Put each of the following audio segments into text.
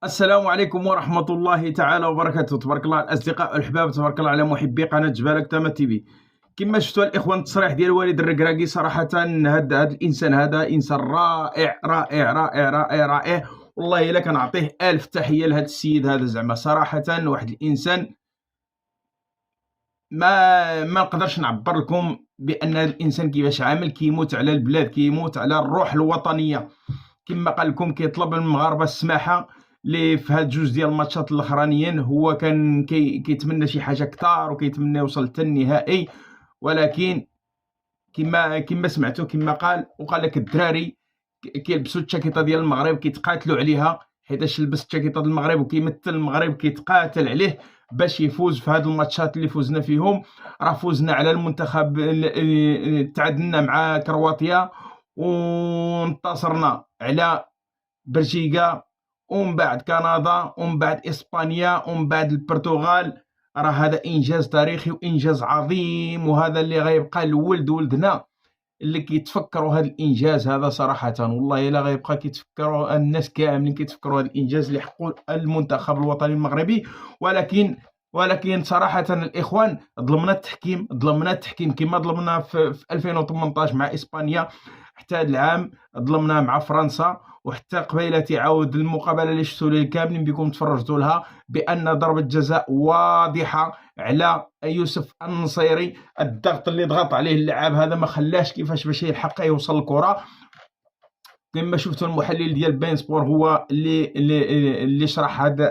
السلام عليكم ورحمة الله تعالى وبركاته. تبارك الله على الأصدقاء والأحباب، تبارك الله على محبي قناة جبالك تما تيفي. كما شفتوا الإخوان، التصريح ديال والد الركراكي صراحة هذا الإنسان، هذا إنسان رائع رائع رائع رائع رائع. والله إلا كنعطيه ألف تحية لهذا السيد هذا، زعما صراحة واحد الإنسان ما نقدرش نعبر لكم بأن هذا الإنسان كيفاش عامل، كيموت على البلاد، كيموت على الروح الوطنية. كما قال لكم كيطلب من المغاربه السماحه اللي في هاد جوج ديال الماتشات الاخرانيين. هو كان كيتمنى شي حاجه كثار وكيتمنى يوصل حتى النهائي، ولكن كما سمعتوا كما قال، وقال لك الدراري كيلبسوا التشاكيطه ديال المغرب كيتقاتلوا عليها، حيتاش لبس التشاكيطه ديال المغرب وكيمثل المغرب كيتقاتل عليه باش يفوز في هاد الماتشات اللي فوزنا فيهم. راه فوزنا على المنتخب، تعادلنا مع كرواتيا، وانتصرنا على بلجيكا، ومن بعد كندا، ومن بعد اسبانيا، ومن بعد البرتغال. راه هذا انجاز تاريخي وانجاز عظيم، وهذا اللي غيبقى لولد ولدنا اللي كيتفكروا هذا الانجاز هذا صراحه. والله الا غيبقى كيتفكروا الناس كاملين، كيتفكروا هذا الانجاز اللي حققوا المنتخب الوطني المغربي. ولكن صراحه الاخوان، ظلمنا التحكيم كما ظلمنا في 2018 مع اسبانيا، حتى هذا العام ظلمنا مع فرنسا، وحتى قبيله تعاود المقابله اللي شفتوا لي كاملين بكم تفرجتوا لها، بان ضربه جزاء واضحه على يوسف النصيري. الضغط اللي ضغط عليه اللاعب هذا ما خلاش كيفاش باش يلحق يوصل الكره. كما شفتوا المحلل ديال بين سبور هو اللي شرح هاد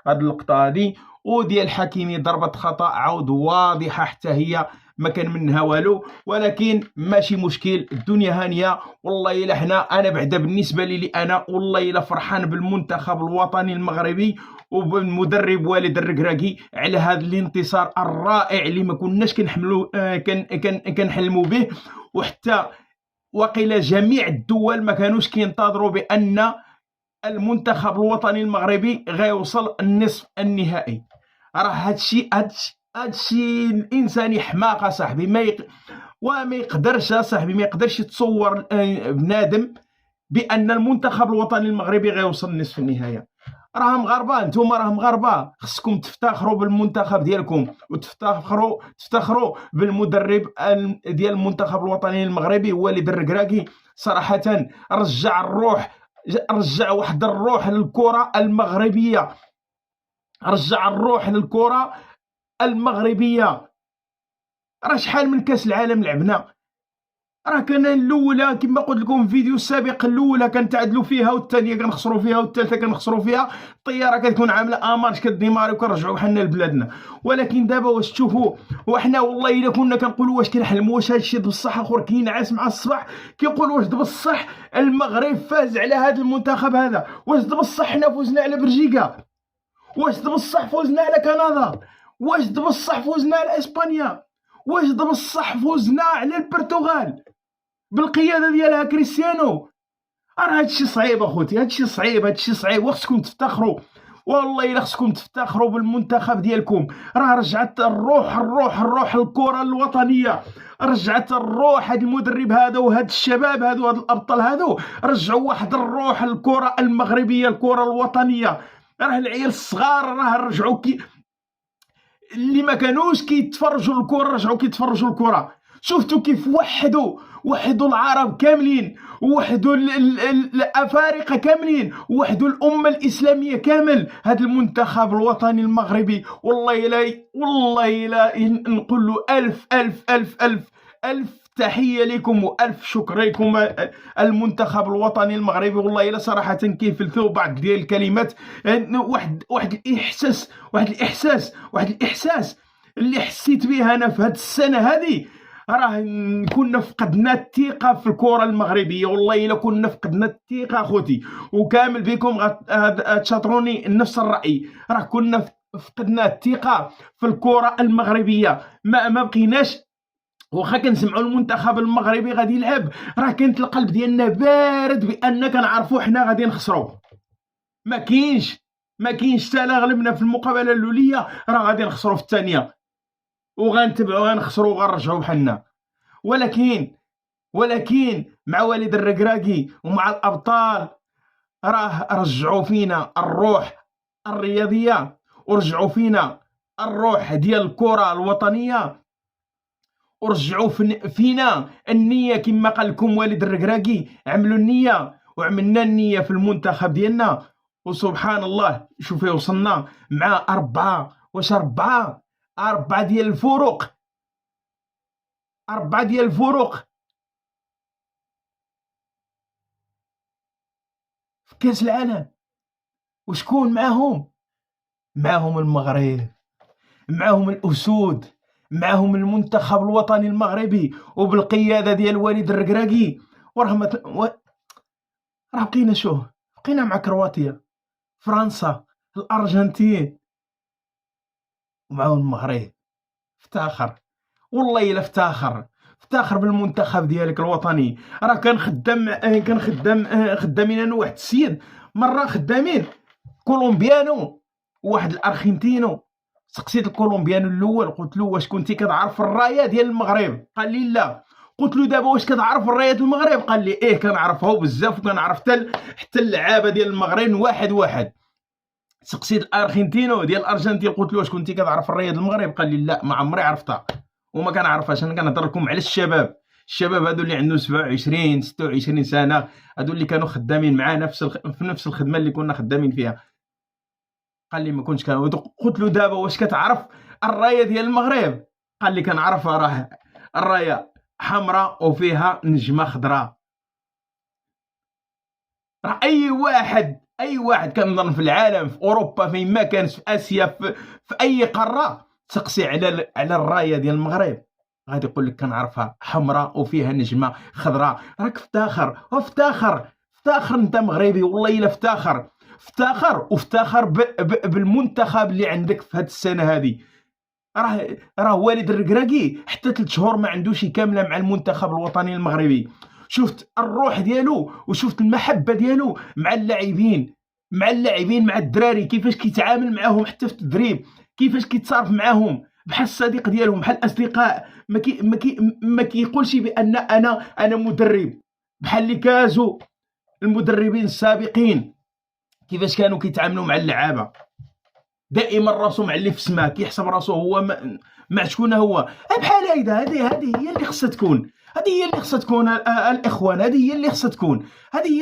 اللقطه هذه. وديال حكيمي ضربه خطا عود واضحه حتى هي ما كان منها والو، ولكن ماشي مشكل، الدنيا هانيه. والله الا انا بعدا بالنسبه لي انا والله الا فرحان بالمنتخب الوطني المغربي وبالمدرب والد الركراكي على هذا الانتصار الرائع اللي ما كناش كنحملوا كنحلموا به. وحتى وقيل جميع الدول ما كانوش كينتظروا بان المنتخب الوطني المغربي غيوصل النصف النهائي. راه هادشي الانساني حماقه صاحبي، وما يقدرش صاحبي، ما يقدرش يتصور بنادم بان المنتخب الوطني المغربي غيوصل نصف النهائي. راه مغاربه، نتوما راه مغاربه، خصكم تفتخروا بالمنتخب ديالكم وتفتخروا بالمدرب ديال المنتخب الوطني المغربي والد الركراكي. صراحه رجع واحد الروح للكره المغربيه، رجع الروح للكره المغربيه. راه شحال من كاس العالم لعبنا، راه كان الاولى كما قلت لكم في فيديو سابق، الاولى كنتعادلوا فيها، والثانيه كنخسروا فيها، والثالثه كنخسروا فيها. الطياره كتكون عامله امارش كديماري وكنرجعوا حنا لبلادنا. ولكن دابا واش تشوفوا، وحنا والله الا كنا كنقولوا واش كنحلموا، واش هادشي بصح اخر كينعس مع الصباح كيقول واش بصح المغرب فاز على هذا المنتخب هذا، واش بصح حنا فوزنا على بلجيكا، واش بصح فوزنا على كندا، واش بصح فوزنا على اسبانيا، واش بصح فوزنا على البرتغال بالقياده ديالها كريستيانو. راه هادشي صعيب اخوتي، هادشي صعيب وخصكم تفتخروا. والله الا خصكم تفتخروا بالمنتخب ديالكم. راه رجعت الروح الكره الوطنيه، رجعت الروح. هاد المدرب هذا وهاد الشباب هادو، هاد الابطال هادو رجعوا واحد الروح الكره المغربيه، الكره الوطنيه. راه العيال الصغار راه رجعوا اللي ما كانوش كيتفرجوا الكره رجعوا كيتفرجوا الكره. شفتوا كيف وحدوا العرب كاملين، وحدوا الافارقه كاملين، وحدوا الامه الاسلاميه كامل. هذا المنتخب الوطني المغربي والله لا نقول له الف الف الف الف الف تحيه لكم والف شكر لكم المنتخب الوطني المغربي. والله الا صراحه كيفلتوا بعض ديال الكلمات. واحد الاحساس اللي حسيت به انا في هذه السنه هذه. راه كنا فقدنا الثقه في الكره المغربيه، والله الا كنا فقدنا الثقه اخوتي، وكامل بكم تشاطروني نفس الراي. راه كنا فقدنا الثقه في الكره المغربيه، ما بقيناش. واخا كنسمعوا المنتخب المغربي غادي يلعب، راه كانت القلب ديالنا بارد بان كنعرفوا حنا غادي نخسروا. ما كاينش حتى لا غلبنا في المقابله الاوليه راه غادي نخسروا في الثانيه، وغنتبعوا غنخسروا وغنرجعوا بحالنا. ولكن مع والد الركراكي ومع الابطال راه رجعوا فينا الروح الرياضية، ورجعوا فينا الروح ديال الكرة الوطنية، ورجعوا فينا النية كما قال لكم والد الركراكي. عملوا النية وعملنا النية في المنتخب ديالنا، وسبحان الله شوف وصلنا مع أربعة ديال الفروق، أربعة ديال الفروق في كأس العالم. وشكون معاهم؟ معاهم المغرب، معاهم الأسود، معاهم المنتخب الوطني المغربي وبالقيادة ديال والد الركراكي. راه بقينا بقينا مع كرواتيا، فرنسا، الأرجنتين، ومعاهم المغرب. افتخر والله الا افتخر بالمنتخب ديالك الوطني. راه خدامين انا واحد السيد مره، خدامين كولومبيانو وواحد الارجنتينو. سقسيت الكولومبيانو الاول قلت له واش كنتي كتعرف الرايه ديال المغرب؟ قال لي لا. قلت له دابا واش كتعرف الرايه ديال المغرب؟ قال لي ايه كنعرفها بزاف، وكنعرف حتى اللعابه ديال المغرب واحد. سقسيت الارجنتينو ديال الارجنتين قلت له واش كنتي كتعرف الرايه ديال المغرب؟ قال لي لا ما عمري عرفتها وما كنعرفهاش. انا كنهضر لكم على الشباب هادو اللي عندهم 27 26 سنه، هادو اللي كانوا خدامين معاه في نفس الخدمه اللي كنا خدامين فيها. قال لي ما كنتش قلت له دابا واش كتعرف الرايه ديال المغرب؟ قال لي كنعرفها، راه الرايه حمراء وفيها نجمه خضراء. راه اي واحد كنظن في العالم، في اوروبا، فين ما كان، في اسيا، في اي قاره، تسقسي على الرايه ديال المغرب غادي يقول لك كنعرفها حمراء وفيها نجمه خضراء. راك افتخر انت مغربي والله الا افتخر بالمنتخب اللي عندك في هذه السنه هذه. راه والد الركراكي حتى 3 شهور ما عندوش كامله مع المنتخب الوطني المغربي. شفت الروح ديالو وشفت المحبه ديالو مع اللاعبين، مع الدراري، كيفاش كيتعامل معاهم حتى في التدريب، كيفاش كيتصارف معاهم بحال الصديق ديالهم، بحال الاصدقاء. ما كيقولش بان انا مدرب، بحال اللي كازوا المدربين السابقين كيفاش كانوا كيتعاملوا مع اللعابه. دائما راسو معلي في السماء، كيحسب راسو هو مع شكون هو. بحال هذه هي اللي خصها تكون، الاخوان، هذه هي اللي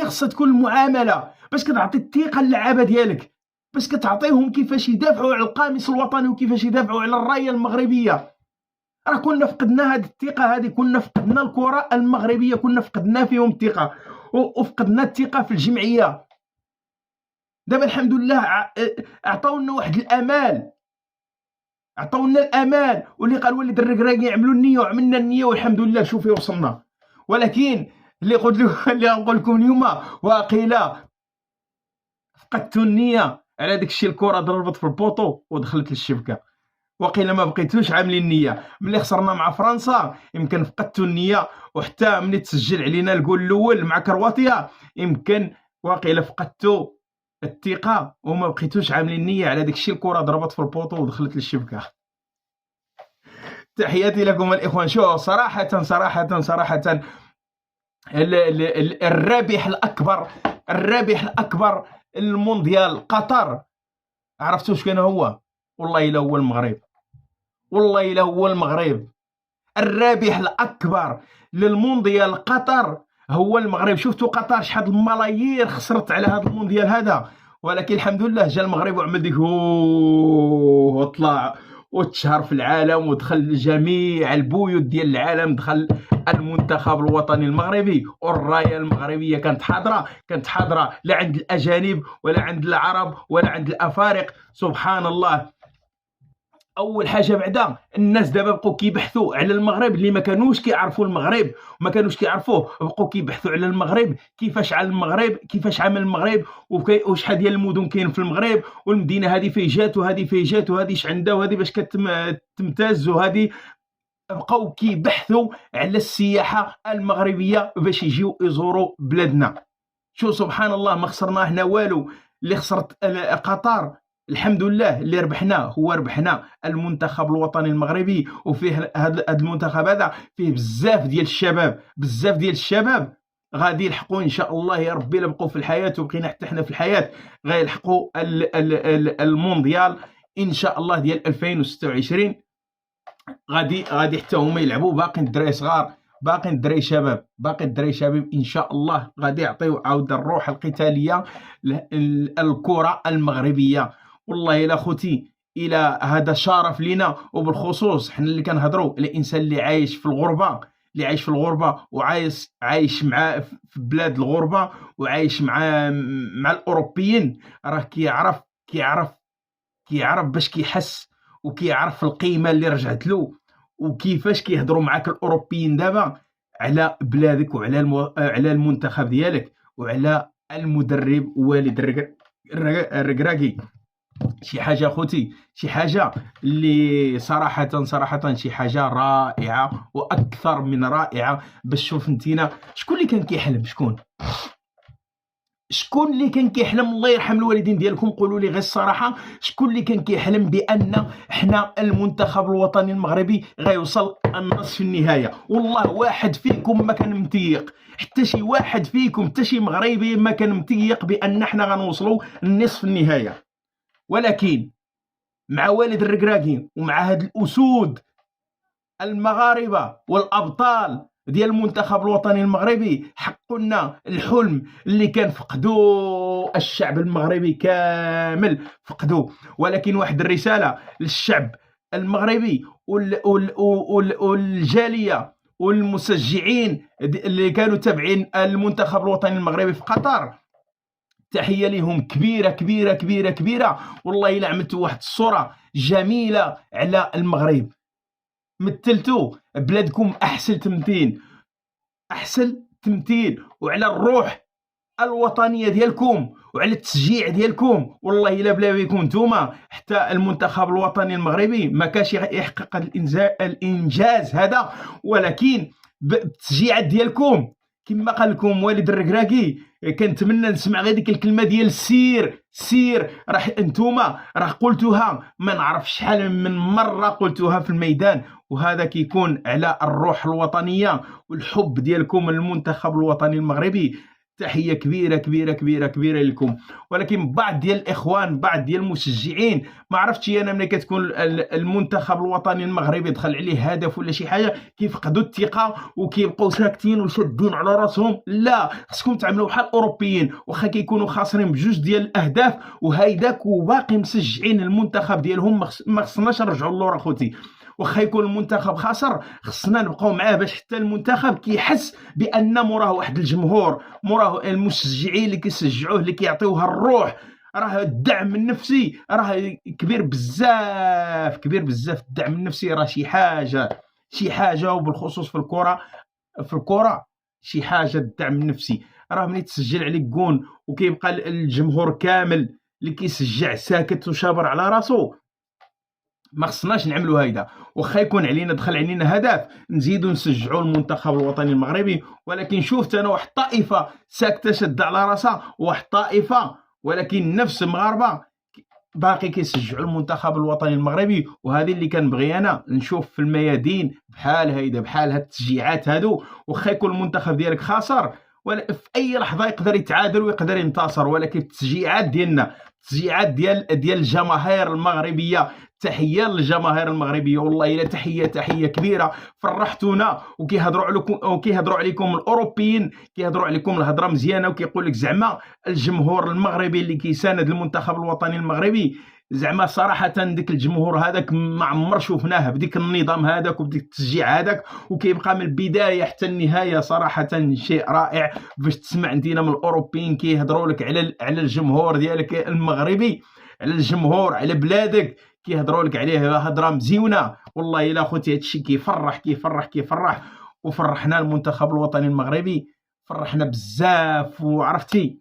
خصها تكون المعامله باش كتعطي الثقه للعابه ديالك، باش كتعطيهم كيفاش يدافعوا على القاموس الوطني وكيفاش يدافعوا على الرايه المغربيه. راه كنا فقدنا هذه الثقه هذه، كنا فقدنا الكره المغربيه، كنا فقدنا فيهم الثقه، وفقدنا الثقه في الجمعيه. دابا الحمد لله عطاونا واحد الامال، واللي قال والد الركراكي عملوا النيه وعملنا النيه والحمد لله شوفي وصلنا. ولكن اللي غنقول لكم اليوم، واقيلا فقدتوا النيه على داك الشيء. الكره ضربت في البوطو ودخلت للشبكه، وقيلا ما بقيتوش عاملين النيه. ملي خسرنا مع فرنسا يمكن فقدتوا النيه، وحتى ملي تسجل علينا الجول الاول مع كرواتيا يمكن واقيلا فقدتوا الثقه وما بقيتوش عاملين النيه على داك الشيء. الكره ضربت في البوطو ودخلت للشبكه. تحياتي لكم الاخوان. شو صراحه الرابح الاكبر المونديال قطر، عرفتوا واش كان هو؟ والله الا هو المغرب. الرابح الاكبر للمونديال قطر هو المغرب. شفتوا قطر شحال الملايير خسرت على هذا المونديال هذا، ولكن الحمد لله جا المغرب وعمل ديك وطلع وتشهر في العالم، ودخل جميع البيوت ديال العالم، دخل المنتخب الوطني المغربي، والرايه المغربيه كانت حاضره لا عند الاجانب ولا عند العرب ولا عند الافارقه. سبحان الله. اول حاجه بعدا الناس دابا بقوا كيبحثوا على المغرب، اللي ما كانوش كيعرفوا المغرب وما كانوش كيعرفوه، بقوا كيبحثوا على المغرب، كيفاش عمل المغرب، وشحال ديال المدن كاين في المغرب، والمدينه هذه فين جات وهذه فين جات وهذه اش عندها وهذه باش كتمتاز وهذه. بقاو كيبحثوا على السياحه المغربيه باش يجيو يزوروا بلادنا. شو سبحان الله، ما خسرنا هنا والو. اللي خسرت قطر الحمد لله اللي ربحنا المنتخب الوطني المغربي. وفيه هذا المنتخب هذا فيه بزاف ديال الشباب غادي يلحقوا ان شاء الله يا ربي، الا بقوا في الحياه وبقينا حتى حنا في الحياه غيلحقوا المونديال ان شاء الله ديال 2026. غادي حتى هما يلعبوا، باقي الدراري صغار، باقي الدراري شباب، باقي الدراري شباب ان شاء الله غادي يعطيو عاود الروح القتاليه الكره المغربيه. والله الا خوتي الى هذا شرف لينا، وبالخصوص حنا اللي كنهضروا الانسان اللي عايش في الغربه، اللي عايش في الغربه وعايش مع في بلاد الغربه، وعايش مع الاوروبيين، راه كيعرف باش كيحس، وكيعرف القيمه اللي رجعت له، وكيفاش كيهضروا معاك الاوروبيين دابا على بلادك وعلى على المنتخب ديالك وعلى المدرب والد الركراكي. شي حاجه خوتي، شي حاجه اللي صراحه شي حاجه رائعه واكثر من رائعه. باش شوف انتينا شكون اللي كان كيحلم، شكون اللي كان كيحلم، الله يرحم الوالدين ديالكم قولوا لي غير الصراحه، شكون اللي كان كيحلم بان حنا المنتخب الوطني المغربي غيوصل النصف النهايه؟ والله واحد فيكم ما كان متيق، حتى شي واحد فيكم، حتى شي مغربي ما كان متيق بان حنا غنوصلوا النصف النهايه. ولكن مع والد الركراكي ومع هاد الاسود المغاربه والابطال ديال المنتخب الوطني المغربي حققوا لنا الحلم اللي كان فقدوه الشعب المغربي كامل فقدوه. ولكن واحد الرساله للشعب المغربي والجاليه والمشجعين اللي كانوا تابعين المنتخب الوطني المغربي في قطر، تحيه لهم كبيره كبيره كبيره كبيره. والله الا عملتوا واحد الصوره جميله على المغرب، مثلتوا بلادكم احسن تمثيل وعلى الروح الوطنيه ديالكم وعلى التشجيع ديالكم. والله الا بلا بكم نتوما حتى المنتخب الوطني المغربي ما كاش يحقق الانجاز هذا. ولكن بالتشجيعات ديالكم كما قال لكم والد الركراكي، كنتمنى نسمع غير ديك الكلمه ديال سير. راح انتوما راه قلتوها ما نعرف شحال من مره قلتوها في الميدان، وهذا كيكون على الروح الوطنيه والحب ديالكم للمنتخب الوطني المغربي. تحيه كبيره كبيره كبيره كبيره لكم. ولكن بعض ديال الاخوان، بعض ديال المشجعين، ما عرفتش انا ملي كتكون المنتخب الوطني المغربي دخل عليه هدف ولا شي حاجه كيفقدوا الثقه وكيبقوا ساكتين وشادين على راسهم. لا، خصكم تعملوا بحال الاوروبيين، واخا كيكونوا خاسرين بجوج ديال الاهداف وهيداك وباقي مسجعين المنتخب ديالهم، ما خصناش نرجعوا للور اخوتي. واخا يكون المنتخب خاسر خصنا نبقاو معاه، باش حتى المنتخب كيحس بان موراه واحد الجمهور، موراه المشجعين اللي كيشجعوه، اللي كيعطيوه الروح. راه الدعم النفسي راه كبير بزاف الدعم النفسي راه شي حاجه وبالخصوص في الكره شي حاجه. الدعم النفسي راه ملي تسجل عليك جون وكيبقى الجمهور كامل اللي كيشجع ساكت وشابر على راسو، ما خصناش نعملوا هيدا. واخا يكون علينا دخل علينا هدف نزيدوا نشجعوا المنتخب الوطني المغربي. ولكن شفت انا واحد الطائفه ساكته شد على راسها، واحد الطائفه ولكن نفس المغاربه باقي كيشجعوا المنتخب الوطني المغربي. وهذه اللي كنبغي انا نشوف في الميادين بحال هيدا، بحال هاد التشجيعات هادو. واخا يكون المنتخب ديالك خاسر ولا في اي لحظه يقدر يتعادل ويقدر ينتصر، ولكن التشجيعات ديالنا، التشجيعات ديال الجماهير المغربيه، تحيه للجماهير المغربيه. والله الا تحيه كبيره، فرحتونا. وكيهضروا عليكم الاوروبيين، كيهضروا عليكم الهضره مزيانه، وكيقول لك زعما الجمهور المغربي اللي كيساند المنتخب الوطني المغربي، زعما صراحه ديك الجمهور هذاك ما عمر شفناه بديك النظام هذاك وبديك التشجيع هذاك، وكيبقى من البدايه حتى النهايه. صراحه شيء رائع باش تسمع انتينا من الاوروبيين كيهضروا لك على الجمهور ديالك المغربي، على الجمهور، على بلادك، كيهضروا لك عليه هضره مزيونه. والله الا خوتي هادشي كيفرح. وفرحنا المنتخب الوطني المغربي، فرحنا بزاف. وعرفتي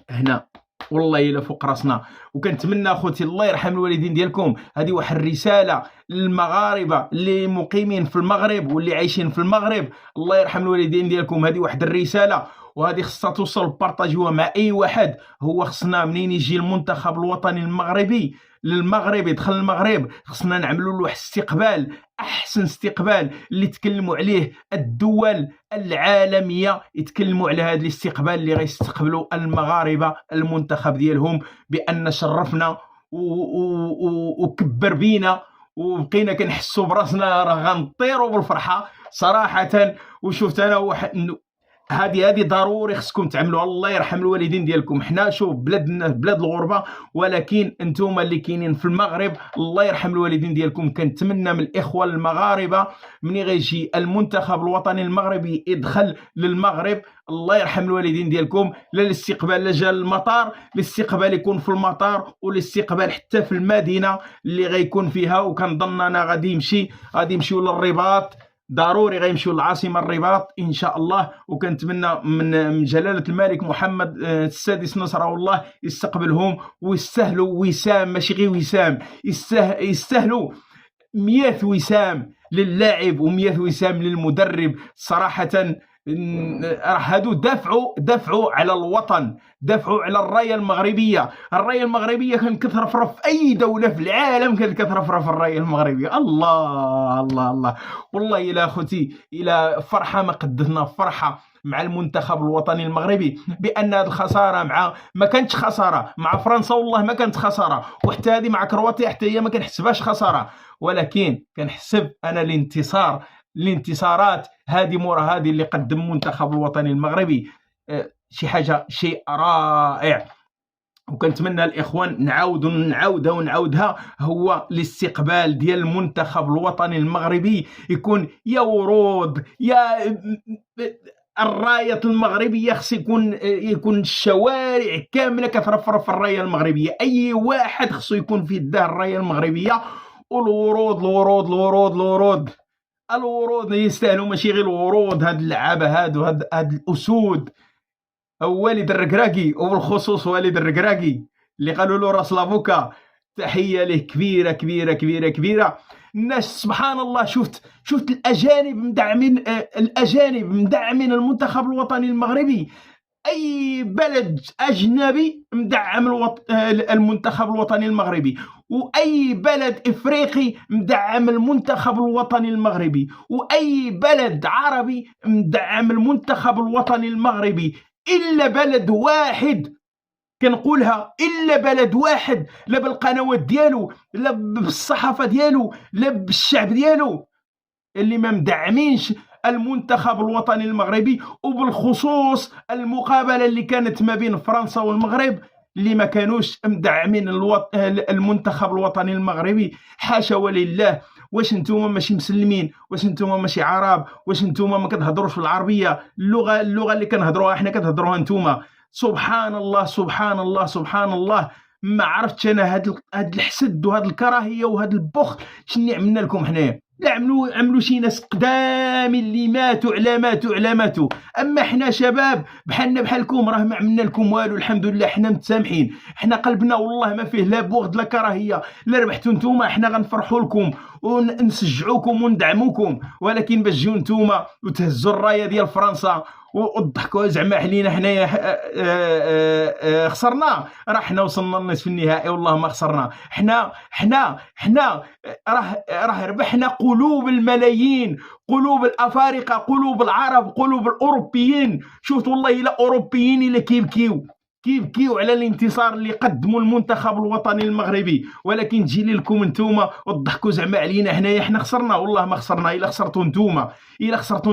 هنا والله الا فوق راسنا. وكنتمنى اخوتي الله يرحم الوالدين ديالكم، هذه واحد الرساله للمغاربه اللي مقيمين في المغرب واللي عايشين في المغرب، الله يرحم الوالدين ديالكم. هذه واحد الرساله وهذه خصها توصل، بارطاجيوها مع اي واحد. هو خصنا منين يجي المنتخب الوطني المغربي للمغرب، يدخل المغرب، خصنا نعملوا له واحد استقبال، احسن استقبال اللي تكلموا عليه الدول العالميه، يتكلموا على هذا الاستقبال اللي غيستقبلوا المغاربه المنتخب ديالهم، بان شرفنا وكبر بينا، وبقينا كنحسوا براسنا راه غنطيروا بالفرحه صراحه. وشفت انا واحد هذه ضروري خصكم تعملوها. الله يرحم الوالدين ديالكم. حنا شوف بلادنا بلاد الغربه، ولكن انتم اللي كاينين في المغرب الله يرحم الوالدين ديالكم. كنتمنى من الاخوه المغاربه ملي غيجي المنتخب الوطني المغربي يدخل للمغرب، الله يرحم الوالدين ديالكم، لا الاستقبال لا جا المطار، الاستقبال يكون في المطار، والاستقبال حتى في المدينه اللي غيكون فيها. وكنظن انا غادي يمشيو للرباط، ضروري غيمشيو للعاصمه الرباط ان شاء الله. وكنتمنى من جلاله الملك محمد السادس نصره الله يستقبلهم، ويستاهلوا وسام، ماشي غير وسام، يستاهلوا 100 وسام للاعب و100 وسام للمدرب صراحه. راه هادو دافعوا على الوطن، دافعوا على الرايه المغربيه. الرايه المغربيه كترفرف في اي دوله في العالم، كترفرف الرايه المغربيه. الله الله الله والله الى اخوتي الى فرحه ما قدتنا فرحه مع المنتخب الوطني المغربي، بان هذه الخساره ما كانتش خساره مع فرنسا، والله ما كانت خساره، وحتى هذه مع كرواتيا حتى هي ما كنحسبهاش خساره، ولكن كنحسب انا الانتصارات هذه مورا هذه اللي قدم المنتخب الوطني المغربي شيء رائع. وكنتمنى الاخوان نعاودها هو الاستقبال ديال المنتخب الوطني المغربي يكون يا ورود يا الرايه المغربيه، خص يكون الشوارع كامله كترفرف الرايه المغربيه، اي واحد خصو يكون في يده الرايه المغربيه، والورود الورود الورود الورود الورود يستاهلوا، ماشي غير الورود. هاد اللعابه هاد الاسود، والد الركراكي، وبالخصوص والد الركراكي اللي قالوا له راس لافوكا، تحيه له كبيره كبيره كبيره كبيره. الناس سبحان الله، شفت الاجانب مدعمين المنتخب الوطني المغربي. اي بلد اجنبي مدعم المنتخب الوطني المغربي، واي بلد افريقي مدعم المنتخب الوطني المغربي، واي بلد عربي مدعم المنتخب الوطني المغربي، الا بلد واحد، كنقولها الا بلد واحد، لا بالقنوات ديالو لا بالصحافه ديالو لا بالشعب ديالو، اللي ما مدعمينش المنتخب الوطني المغربي. وبالخصوص المقابله اللي كانت ما بين فرنسا والمغرب اللي ما كانوش مدعمين المنتخب الوطني المغربي. حاشا ولله، واش نتوما ماشي مسلمين؟ واش نتوما ماشي عرب؟ واش نتوما ما كتهضروش بالعربيه؟ اللغه اللي كنهضروها احنا كتهضروها نتوما. سبحان الله سبحان الله سبحان الله. ما عرفتش انا هاد الحسد وهاد الكراهيه وهاد البخل شنو عملنا لكم حنايا؟ لا عملوا شي ناس قدام اللي ماتوا. اما حنا شباب بحالنا بحالكم راه ما عملنا لكم والو، الحمد لله حنا متسامحين، حنا قلبنا والله ما فيه لا بغض لا كراهيه. لا ربحتوا نتوما حنا غنفرحوا لكم ونشجعوكم وندعموكم، ولكن باش تجيو نتوما وتهزوا الرايه ديال فرنسا وضحكوا زعما علينا حنايا خسرنا، راه حنا وصلنا لنصف النهائي والله ما خسرنا. حنا راه ربحنا قلوب الملايين، قلوب الافارقه، قلوب العرب، قلوب الاوروبيين. شفت والله الى اوروبيين الى كيبكيو على الانتصار اللي قدموا المنتخب الوطني المغربي، ولكن تجي لكم نتوما وتضحكوا زعما علينا حنايا حنا خسرنا. والله ما خسرنا، الا خسرتوا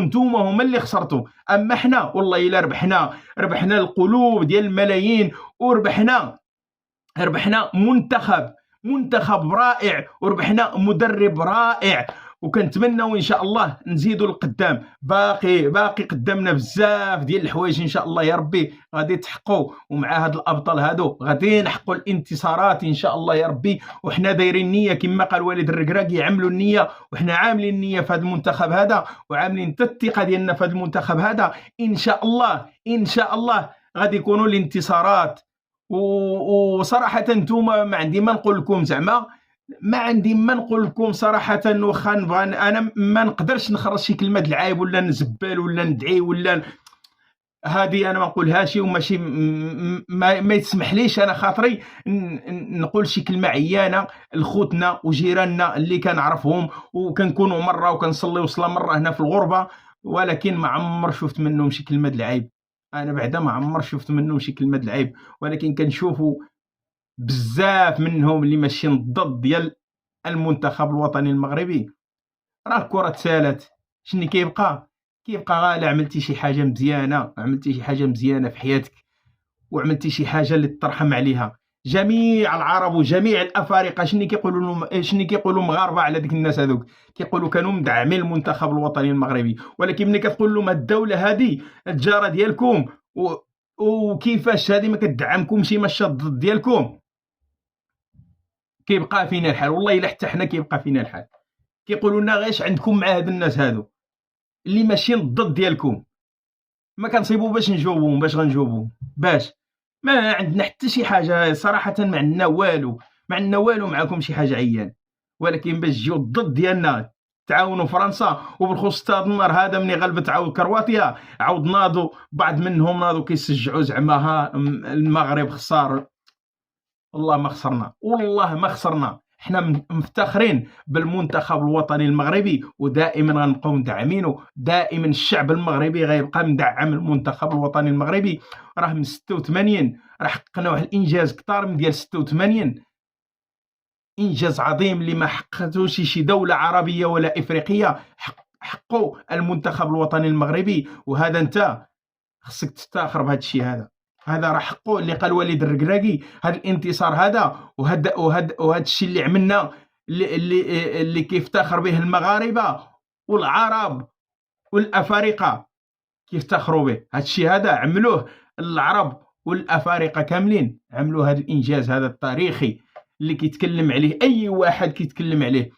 نتوما هما اللي خسرتوا. اما حنا والله الا ربحنا القلوب ديال الملايين، وربحنا منتخب رائع، وربحنا مدرب رائع. وكنتمنوا ان شاء الله نزيدوا لقدام، باقي قدامنا بزاف ديال الحوايج ان شاء الله يا ربي غادي تحققوا، ومع هاد الابطال هادو غادي نحققوا الانتصارات ان شاء الله يا ربي. وحنا دايرين نيه كما قال والد الركراكي، عملوا النيه، وحنا عاملين النيه في هذا المنتخب هذا، وعاملين الثقه ديالنا في هذا المنتخب هذا. ان شاء الله غادي يكونوا الانتصارات. وصراحه نتوما ما عندي ما نقول لكم، زعما ما عندي ما نقول لكم صراحه. واخا نبغى انا ما نقدرش نخرج شي كلمه العايب ولا نزبال ولا ندعي ولا هذه انا ما نقولهاش وماشي ما يتسمحليش انا خاطري نقول شي كلمه عيانه لخوتنا وجيراننا اللي كنعرفهم وكنكونوا مره وكنصليو صلاه مره هنا في الغربه، ولكن ما عمر شفت منهم شي كلمه د العيب. انا بعدا ما عمر شفت منهم شي كلمه د العيب، ولكن كنشوفوا بزاف منهم اللي ماشيين ضد ديال المنتخب الوطني المغربي. راه الكره تسالات، شني كيبقى؟ كيبقى غير عملتي شي حاجه مزيانه، عملتي شي حاجه مزيانه في حياتك وعملتي شي حاجه اللي ترحم عليها. جميع العرب وجميع الافارقه شني كيقولوا لهم، شني كيقولوا مغاربه على ديك الناس هذوك؟ كيقولوا كانوا مدعمين المنتخب الوطني المغربي، ولكن ملي كتقول لهم الدوله هذه الجاره ديالكم وكيفاش هذه ما كتدعمكمش ماشيه ضد ديالكم، كيبقى فينا الحال. والله الا حتى حنا كيبقى فينا الحال. كيقولوا لنا غير اش عندكم مع هاد الناس هادو اللي ماشيين ضد ديالكم؟ ما كنصيبوا باش نجاوبوهم، باش غنجاوبوهم باش ما عندنا حتى شي حاجه صراحه، ما عندنا والو، ما عندنا والو معاكم شي حاجه عيان، ولكن باش تجيو ضد ديالنا تعاونوا فرنسا. وبالخصوص هذا النهار هذا ملي غلبت عاود كرواتيا عاود ناضوا بعض منهم ناضوا كيسجعوا زعما المغرب خسر. والله ما خسرنا، والله ما خسرنا. حنا مفتخرين بالمنتخب الوطني المغربي ودائما غنبقاو مدعمينه، دائما الشعب المغربي غيبقى مدعم المنتخب الوطني المغربي. راه من 86 راه حققنا واحد الانجاز كثار من ديال 86، انجاز عظيم اللي ما حققتوش شي دوله عربيه ولا افريقيه، حقوا المنتخب الوطني المغربي. وهذا انت خصك تفتخر بهذا الشيء. هذا راه حقه اللي قال وليد الركراكي. هذا الانتصار هذا وهذا الشيء اللي عملنا اللي كيفتخر به المغاربه والعرب والافارقه كيفتخروا به. هذا الشيء هذا عملوه العرب والافارقه كاملين، عملوا هذا الانجاز هذا التاريخي اللي كيتكلم عليه اي واحد كيتكلم عليه.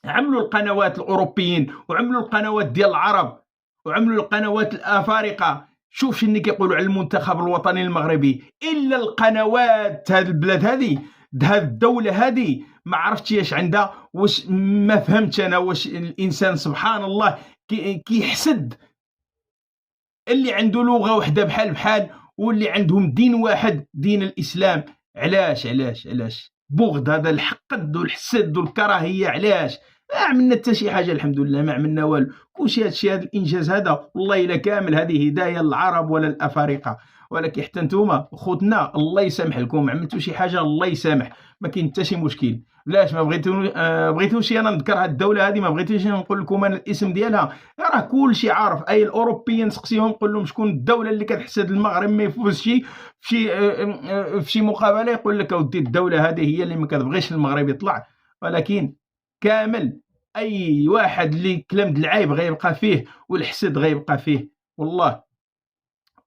عملوا القنوات الاوروبيين وعملوا القنوات ديال العرب وعملوا القنوات الافارقه. شوف شنو كيقولوا على المنتخب الوطني المغربي، الا القنوات هذه البلاد هذه هذه الدوله هذه ما عرفتش اش عندها. واش ما فهمتش انا واش الانسان سبحان الله كيحسد اللي عنده لغه وحده بحال واللي عندهم دين واحد دين الاسلام. علاش بغض هذا الحقد والحسد والكراهيه؟ علاش ما عملنا حتى شي حاجه؟ الحمد لله ما عملنا والو. كلشي هادشي هذا الانجاز هذا والله الا كامل هذه هدايه للعرب ولا الافارقه، ولكن حتى نتوما خوتنا الله يسامح لكم، عملتوا شي حاجه الله يسامح، ما كاين حتى شي مشكل. علاش ما بغيتوش انا نذكر هاد الدوله هذه؟ ما بغيتوش نقول لكم انا الاسم ديالها؟ راه كلشي عارف. اي الاوروبيين سقسيهم قول لهم شكون الدوله اللي كتحسد المغرب ما يفوزش في شي مقابله، يقول لك اودي الدوله هذه هي اللي ما كتبغيش المغرب يطلع. ولكن كامل اي واحد اللي كلام د العيب غيبقى فيه والحسد غيبقى فيه. والله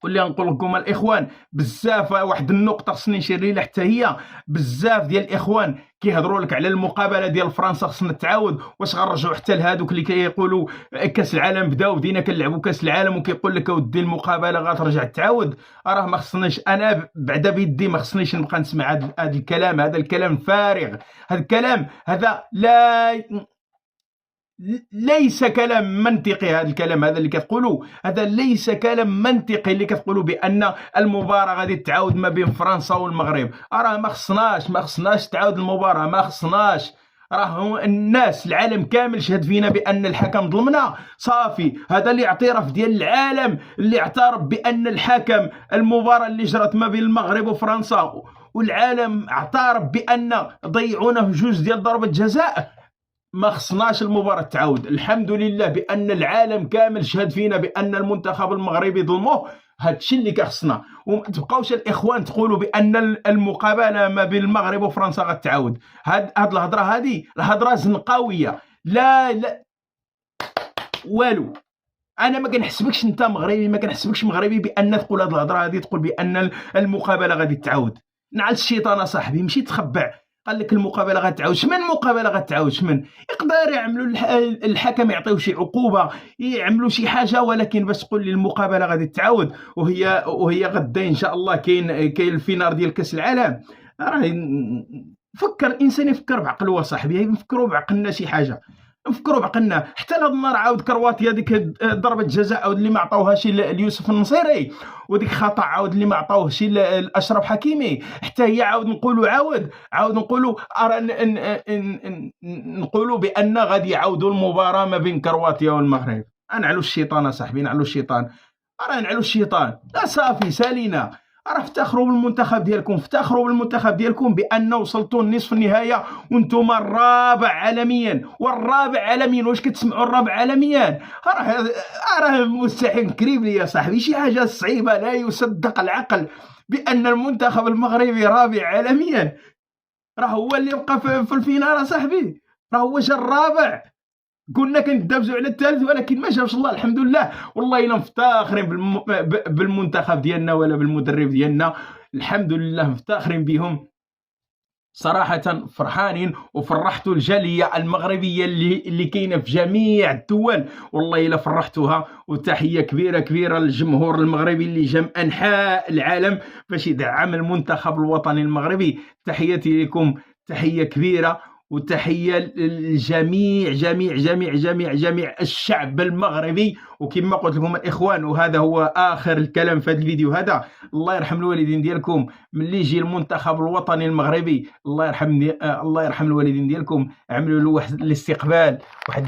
واللي نقول لكم الاخوان بزاف واحد النقطه خصني نشير ليها حتى هي، بزاف ديال الاخوان كيهضروا لك على المقابله ديال فرنسا خصنا تعاود. واش غنرجعوا حتى لهادوك اللي كيقولوا كاس العالم بدينا كنلعبوا كاس العالم وكيقول لك اودي المقابله غترجع تعاود؟ راه ما خصنيش انا بعدا بيدي ما خصنيش نبقى نسمع هذا الكلام. هذا الكلام فارغ، هذا الكلام هذا ليس كلام منطقي. هذا الكلام هذا اللي كتقولوا هذا ليس كلام منطقي، اللي كتقولوا بان المباراه غادي تعاود ما بين فرنسا والمغرب. راه ما خصناش تعاود المباراه، ما خصناش. راه الناس العالم كامل شهد فينا بان الحكم ظلمنا صافي. هذا الاعتراف ديال العالم اللي اعترف بان الحكم المباراه اللي جرت ما بين المغرب وفرنسا والعالم اعترف بان ضيعونا في جوج ديال ضربه جزاء. ما خصناش المباراة تعاود. الحمد لله بأن العالم كامل شهد فينا بأن المنتخب المغربي ظلموه. هادشي اللي كخصنا. وما تبقاوش الإخوان تقولوا بأن المقابلة ما بين المغرب وفرنسا غتعاود. هاد الهضرة هذه الهضرة زنقاوية. لا والو. انا ما كنحسبكش انت مغربي، ما كنحسبكش مغربي بان تقول هاد الهضره هذه، تقول بان المقابله غادي تعاود. نعل الشيطان صاحبي، مشي تخبع. قال لك المقابله غتعاود. شمن مقابله غتعاود؟ شمن يقدر يعملوا الحكم يعطيو شي عقوبه، يعملوا شي حاجه، ولكن باش تقول لي المقابله غادي تعاود وهي غدا ان شاء الله كاين الفينال ديال كاس العالم. راه فكر الانسان، يفكر بعقله صاحبي، نفكروا بعقلنا شي حاجه. نفكروا بعقلنا. حتى لهاد النهار عاود كرواتيا ديك ضربه جزاء عاود اللي ما عطاوهاش ليوسف النصيري، وديك خطا عاود اللي ما عطاوهش لاشرف حكيمي، حتى هي عاود نقولوا نقولوا بان غادي يعاودوا المباراه ما بين كرواتيا والمغرب. نعلو الشيطان اصاحبي، نعلو الشيطان، لا صافي سالينا. راه افتخروا بالمنتخب ديالكم، بان وصلتوا لنصف النهايه وانتم الرابع عالميا. واش كتسمعوا الرابع عالميا؟ راه مستحيل قريب لي يا صاحبي، شي حاجه صعيبه لا يصدق العقل بان المنتخب المغربي رابع عالميا. راه هو اللي بقى في الفينال صاحبي، راه هو جا الرابع. كنا كندابزوا على الثالث ولكن ما جابش الله، الحمد لله. والله الا مفتخرين بالمنتخب ديالنا ولا بالمدرب ديالنا، الحمد لله مفتخرين بهم صراحة. فرحانين وفرحتوا الجالية المغربية اللي كاينة في جميع الدول، والله إلا فرحتوها. وتحية كبيرة للجمهور المغربي اللي جا من أنحاء العالم باش يدعم المنتخب الوطني المغربي. تحياتي لكم، تحية كبيرة، وتحية للجميع جميع الشعب المغربي. وكما قلت لكم الإخوان، وهذا هو آخر الكلام في هذا الفيديو هذا، الله يرحم الوالدين ديالكم. ملي يجي المنتخب الوطني المغربي، الله يرحم الوالدين ديالكم، عملوا له واحد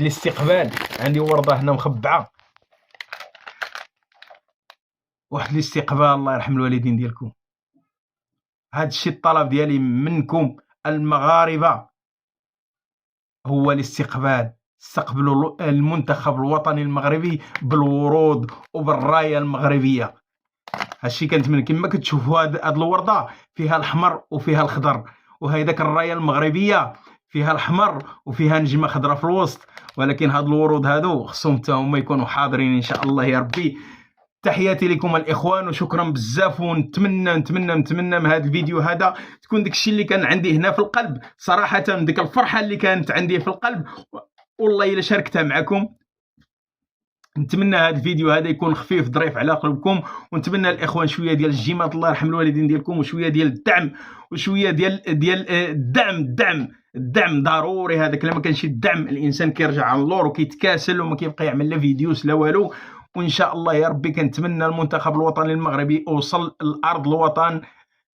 الاستقبال. عندي ورده هنا مخبعه، واحد الاستقبال، الله يرحم الوالدين ديالكم. هذا الشيء الطلب ديالي منكم المغاربه، هو الاستقبال. استقبلوا المنتخب الوطني المغربي بالورود وبالرايه المغربيه. هادشي كنتمنى. كما كتشوفوا هاد الورده فيها الحمر وفيها الخضر، وهيداك الرايه المغربيه فيها الحمر وفيها نجمه خضراء في الوسط. ولكن هاد الورود هادو خصهم حتى هما يكونوا حاضرين ان شاء الله يا ربي. تحياتي لكم الاخوان، وشكرا بزاف. ونتمنى من هذا الفيديو هذا تكون داكشي اللي كان عندي هنا في القلب صراحه، ديك الفرحه اللي كانت عندي في القلب والله الا شاركتها معكم. نتمنى هذا الفيديو هذا يكون خفيف ظريف على قلبكم، ونتمنى الاخوان شويه ديال الجيمات، الله يرحم الوالدين ديالكم، وشويه ديال الدعم، وشويه ديال الدعم ضروري. هذاك لما كانش الدعم الانسان كيرجع على اللور وكيتكاسل وما كيبقى يعمل لا فيديوز لا والو. وان شاء الله يا ربي كنتمنى المنتخب الوطني المغربي يوصل لارض الوطن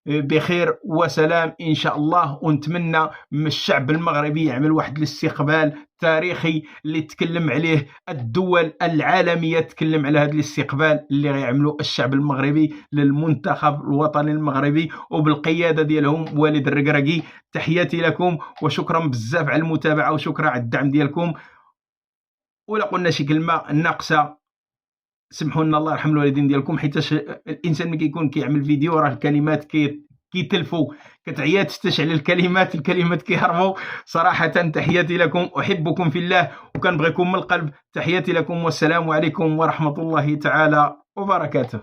بخير وسلام ان شاء الله. ونتمنى من الشعب المغربي يعمل واحد الاستقبال تاريخي اللي تكلم عليه الدول العالميه، تكلم على هذا الاستقبال اللي غيعملوا الشعب المغربي للمنتخب الوطني المغربي وبالقياده ديالهم والد الركراكي. تحياتي لكم، وشكرا بزاف على المتابعه، وشكرا على الدعم ديالكم. ولا قلنا شي كلمه ناقصه سمحوا لنا، الله يرحم الوالدين ديالكم. حيت الانسان ملي كيكون كيعمل فيديو راه الكلمات كيتلفوا، كتعيا تستشعل الكلمات كيهربوا صراحه. تحياتي لكم، احبكم في الله وكنبغيكم من القلب. تحياتي لكم، والسلام عليكم ورحمه الله تعالى وبركاته.